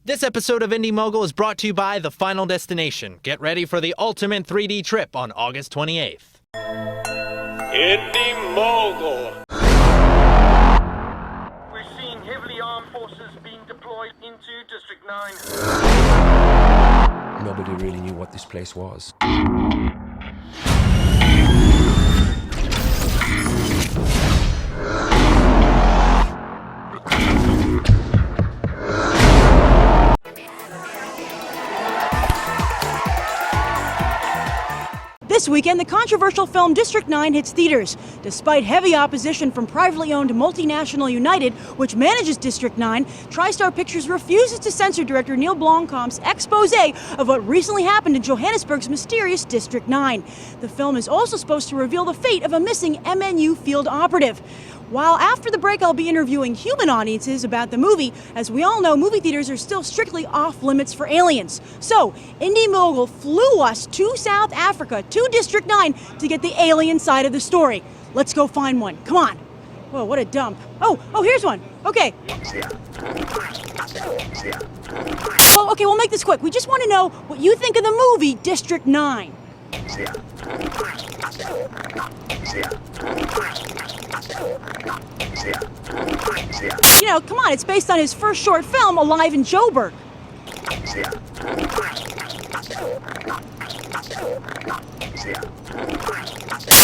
This episode of Indy Mogul is brought to you by The Final Destination. Get ready for the ultimate 3D trip on August 28th. Indy Mogul. We're seeing heavily armed forces being deployed into District 9. Nobody really knew what this place was. This weekend, the controversial film District 9 hits theaters. Despite heavy opposition from privately owned multinational United, which manages District 9, TriStar Pictures refuses to censor director Neill Blomkamp's expose of what recently happened in Johannesburg's mysterious District 9. The film is also supposed to reveal the fate of a missing MNU field operative. While after the break, I'll be interviewing human audiences about the movie. As we all know, movie theaters are still strictly off limits for aliens. So, Indy Mogul flew us to South Africa, to District 9, to get the alien side of the story. Let's go find one. Come on. Whoa, what a dump. Oh, here's one. Okay. Well, okay, we'll make this quick. We just want to know what you think of the movie District 9. You know, come on, it's based on his first short film, Alive in Joburg.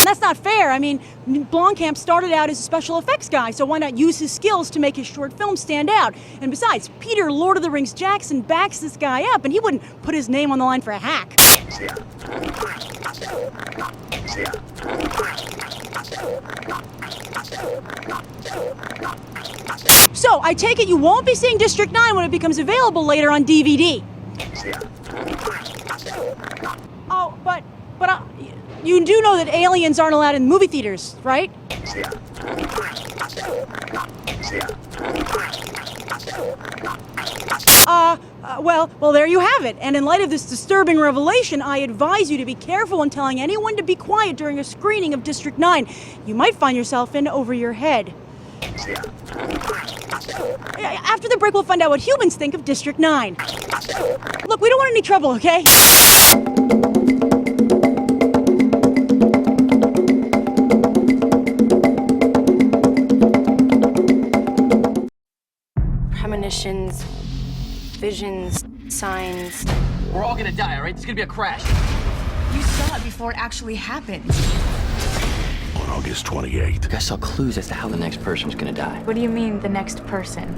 That's not fair. I mean, Blomkamp started out as a special effects guy, so why not use his skills to make his short film stand out? And besides, Peter Lord of the Rings Jackson backs this guy up, and he wouldn't put his name on the line for a hack. So, I take it you won't be seeing District 9 when it becomes available later on DVD. Oh, but you do know that aliens aren't allowed in movie theaters, right? Well, there you have it. And in light of this disturbing revelation, I advise you to be careful in telling anyone to be quiet during a screening of District 9. You might find yourself in over your head. After the break, we'll find out what humans think of District 9. Look, we don't want any trouble, okay? Premonitions, visions, signs. We're all gonna die, all right? There's gonna be a crash. You saw it before it actually happened. On August 28th. I saw clues as to how the next person's gonna die. What do you mean, the next person?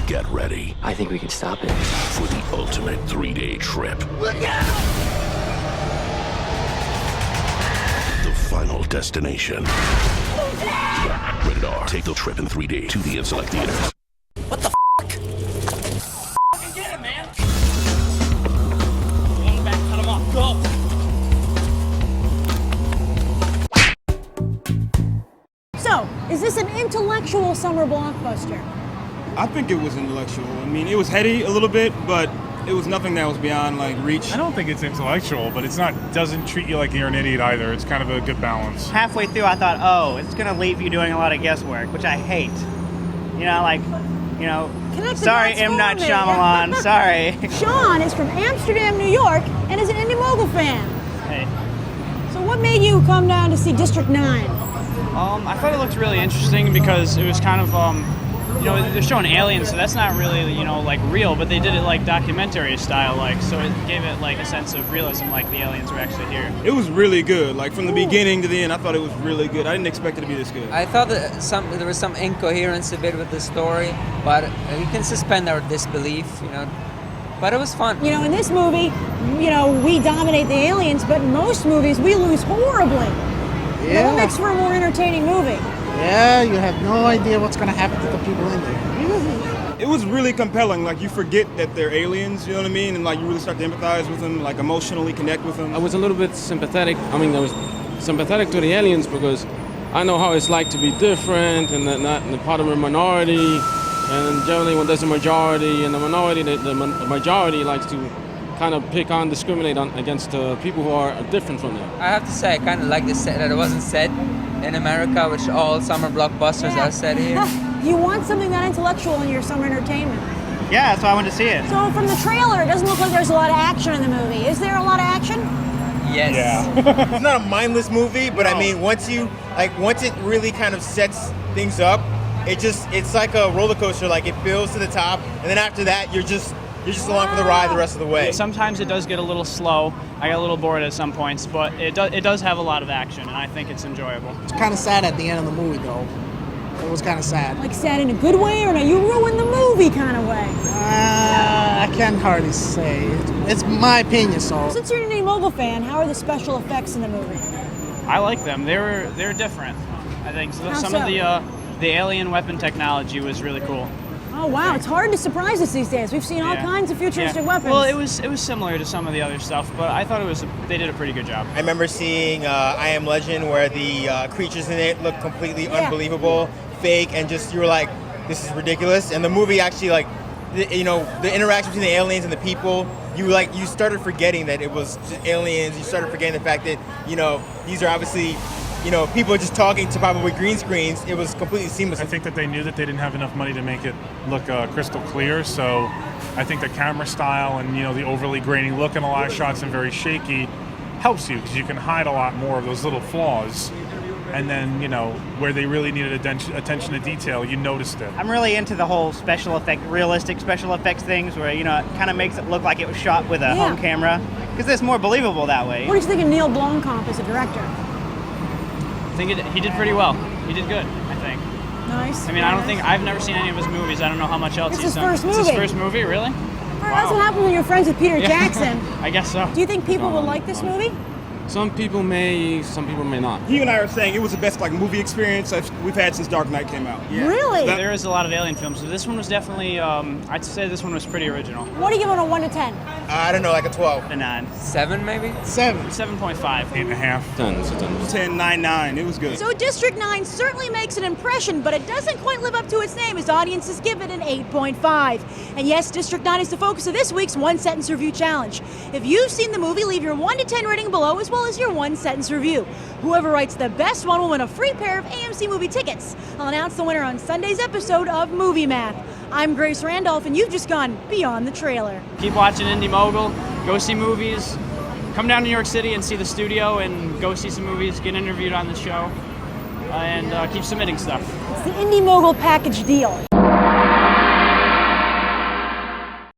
Get ready I think we can stop it. for the ultimate 3-day trip. Look out! The Final Destination. Rated R. Take the trip in 3D to the select theaters. What the Get him, man! One back, cut him off, go! So, is this an intellectual summer blockbuster? I think it was intellectual. I mean, it was heady a little bit, but it was nothing that was beyond, like, reach. I don't think it's intellectual, but it's not, doesn't treat you like you're an idiot either. It's kind of a good balance. Halfway through, I thought, oh, it's going to leave you doing a lot of guesswork, which I hate. You know, like, you know, sorry, M. Night Shyamalan, sorry. Sean is from Amsterdam, New York, and is an Indy Mogul fan. Hey. So what made you come down to see District 9? I thought it looked really interesting because it was kind of, you know, they're showing aliens, so that's not really, you know, like real, but they did it like documentary style, like, so it gave it like a sense of realism, like the aliens were actually here. It was really good. Like, from the beginning to the end, I thought it was really good. I didn't expect it to be this good. I thought that there was some incoherence a bit with the story, but we can suspend our disbelief, you know. But it was fun. You know, in this movie, you know, we dominate the aliens, but in most movies, we lose horribly. Yeah. What makes for a more entertaining movie? Yeah, you have no idea what's going to happen to the people in there. It was really compelling. Like, you forget that they're aliens, you know what I mean? And, like, you really start to empathize with them, like, emotionally connect with them. I was a little bit sympathetic. I mean, I was sympathetic to the aliens because I know how it's like to be different and not part of a minority. And generally when there's a majority and the minority, the majority likes to kind of pick on, discriminate against people who are different from them. I have to say, I kind of like this that it wasn't set in America, which all summer blockbusters are set here. You want something that intellectual in your summer entertainment. Yeah, that's why I wanted to see it. So from the trailer, it doesn't look like there's a lot of action in the movie. Is there a lot of action? Yes. Yeah. It's not a mindless movie, but I mean, once it really kind of sets things up, it's like a roller coaster. Like it builds to the top, and then after that, you're just along for the ride the rest of the way. Sometimes it does get a little slow. I got a little bored at some points, but it does have a lot of action, and I think it's enjoyable. It's kind of sad at the end of the movie, though. It was kind of sad. Like sad in a good way, or no, you ruined the movie kind of way? I can't hardly say. It's my opinion, so. Since you're an Indy Mogul fan, how are the special effects in the movie? I like them. They're different. I think some of the alien weapon technology was really cool. Oh wow, it's hard to surprise us these days. We've seen all kinds of futuristic weapons. Well, it was similar to some of the other stuff, but I thought they did a pretty good job. I remember seeing I Am Legend, where the creatures in it looked completely unbelievable, fake, and you were like, this is ridiculous. And the movie actually, the interaction between the aliens and the people, you started forgetting that it was just aliens. You started forgetting the fact that these are obviously people just talking to probably green screens. It was completely seamless. I think that they knew that they didn't have enough money to make it look crystal clear, so I think the camera style and the overly grainy look in a lot of shots and very shaky helps you, because you can hide a lot more of those little flaws. And then, where they really needed attention to detail, you noticed it. I'm really into the whole realistic special effects things where, it kind of makes it look like it was shot with a home camera, because it's more believable that way. What did you think of Neill Blomkamp as a director? I think he did pretty well. He did good, I think. Nice. I mean, I've never seen any of his movies. I don't know how much else he's done. It's his first movie. It's his first movie, really? That's what happens when you're friends with Peter Jackson. I guess so. Do you think people will like this movie? Some people may not. He and I are saying it was the best movie experience we've had since Dark Knight came out. Yeah. Really? There is a lot of alien films, so this one was definitely, I'd say this one was pretty original. What do you give it on a 1 to 10? I don't know, like a 12. A 9. 7 maybe? 7.5. 8.5. 10, 9, 9. It was good. So District 9 certainly makes an impression, but it doesn't quite live up to its name as audiences give it an 8.5. And yes, District 9 is the focus of this week's One Sentence Review Challenge. If you've seen the movie, leave your 1 to 10 rating below, as well as your 1 sentence review. Whoever writes the best one will win a free pair of AMC movie tickets. I'll announce the winner on Sunday's episode of Movie Math. I'm Grace Randolph, and you've just gone beyond the trailer. Keep watching Indy Mogul. Go see movies. Come down to New York City and see the studio and go see some movies. Get interviewed on the show. And keep submitting stuff. It's the Indy Mogul package deal.